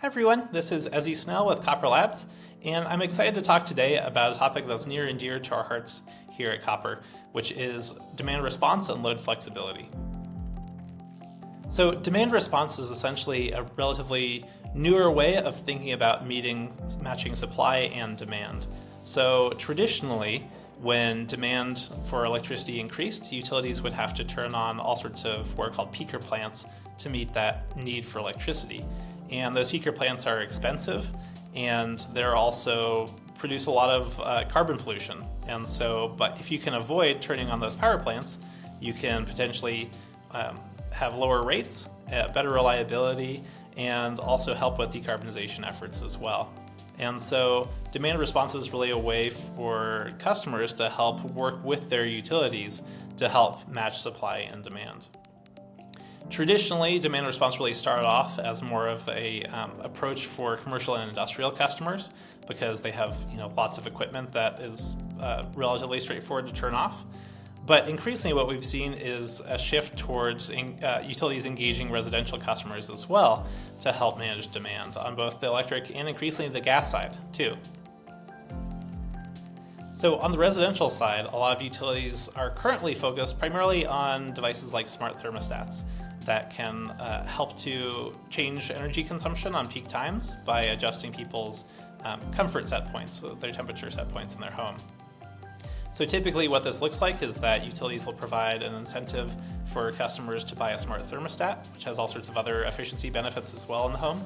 everyone, this is Essie Snell with Copper Labs, and I'm excited to talk today about a topic that's near and dear to our hearts here at Copper, which is demand response and load flexibility. So demand response is essentially a relatively newer way of thinking about matching supply and demand. So traditionally, when demand for electricity increased, utilities would have to turn on all sorts of what are called peaker plants to meet that need for electricity. And those peaker plants are expensive, and they're also produce a lot of carbon pollution. And so, but if you can avoid turning on those power plants, you can potentially have lower rates, better reliability, and also help with decarbonization efforts as well. And so demand response is really a way for customers to help work with their utilities to help match supply and demand. Traditionally, demand response really started off as more of a approach for commercial and industrial customers because they have lots of equipment that is relatively straightforward to turn off. But increasingly what we've seen is a shift towards utilities engaging residential customers as well to help manage demand on both the electric and increasingly the gas side too. So on the residential side, a lot of utilities are currently focused primarily on devices like smart thermostats that can help to change energy consumption on peak times by adjusting people's comfort set points, so their temperature set points in their home. So typically what this looks like is that utilities will provide an incentive for customers to buy a smart thermostat, which has all sorts of other efficiency benefits as well in the home.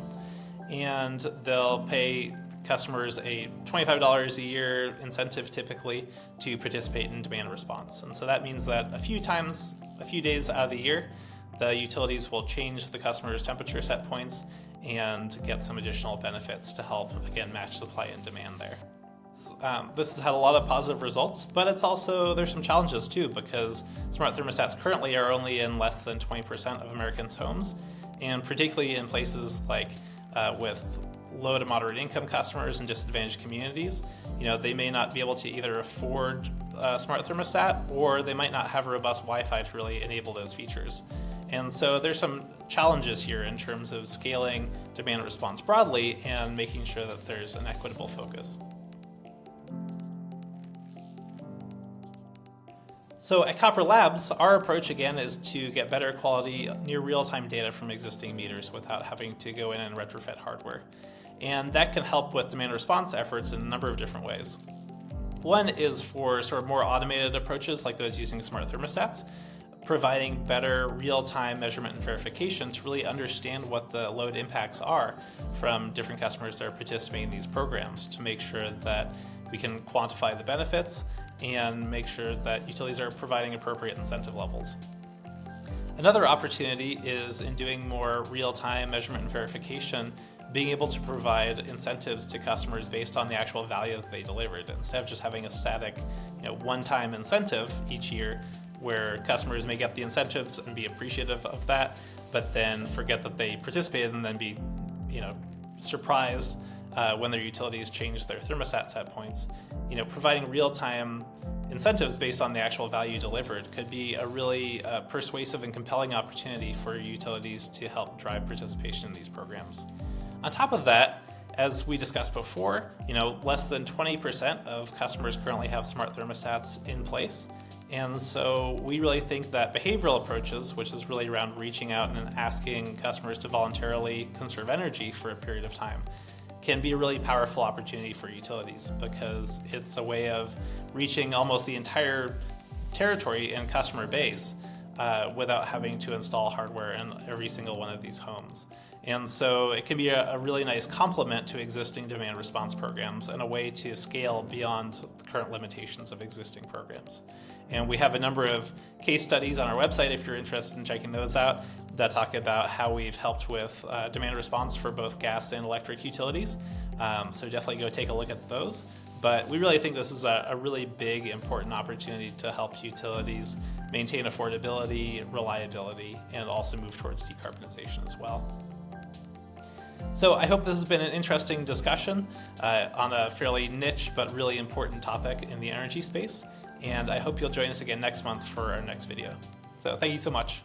And they'll pay customers a $25 a year incentive typically to participate in demand response. And so that means that a few days out of the year, the utilities will change the customer's temperature set points and get some additional benefits to help, again, match supply and demand there. This has had a lot of positive results, but there's some challenges too, because smart thermostats currently are only in less than 20% of Americans' homes, and particularly in places like with low to moderate income customers and disadvantaged communities, they may not be able to either afford a smart thermostat, or they might not have robust Wi-Fi to really enable those features. And so there's some challenges here in terms of scaling demand response broadly and making sure that there's an equitable focus. So at Copper Labs, our approach again is to get better quality near real-time data from existing meters without having to go in and retrofit hardware. And that can help with demand response efforts in a number of different ways. One is for sort of more automated approaches like those using smart thermostats, providing better real-time measurement and verification to really understand what the load impacts are from different customers that are participating in these programs to make sure that we can quantify the benefits and make sure that utilities are providing appropriate incentive levels. Another opportunity is in doing more real-time measurement and verification, being able to provide incentives to customers based on the actual value that they delivered, instead of just having a static, one-time incentive each year where customers may get the incentives and be appreciative of that, but then forget that they participated and then be, surprised when their utilities change their thermostat set points. Providing real-time incentives based on the actual value delivered could be a really persuasive and compelling opportunity for utilities to help drive participation in these programs. On top of that, as we discussed before, less than 20% of customers currently have smart thermostats in place. And so we really think that behavioral approaches, which is really around reaching out and asking customers to voluntarily conserve energy for a period of time, can be a really powerful opportunity for utilities because it's a way of reaching almost the entire territory and customer base without having to install hardware in every single one of these homes. And so it can be a really nice complement to existing demand response programs and a way to scale beyond the current limitations of existing programs. And we have a number of case studies on our website if you're interested in checking those out that talk about how we've helped with demand response for both gas and electric utilities. So definitely go take a look at those. But we really think this is a really big, important opportunity to help utilities maintain affordability, reliability, and also move towards decarbonization as well. So I hope this has been an interesting discussion on a fairly niche but really important topic in the energy space. And I hope you'll join us again next month for our next video. So thank you so much.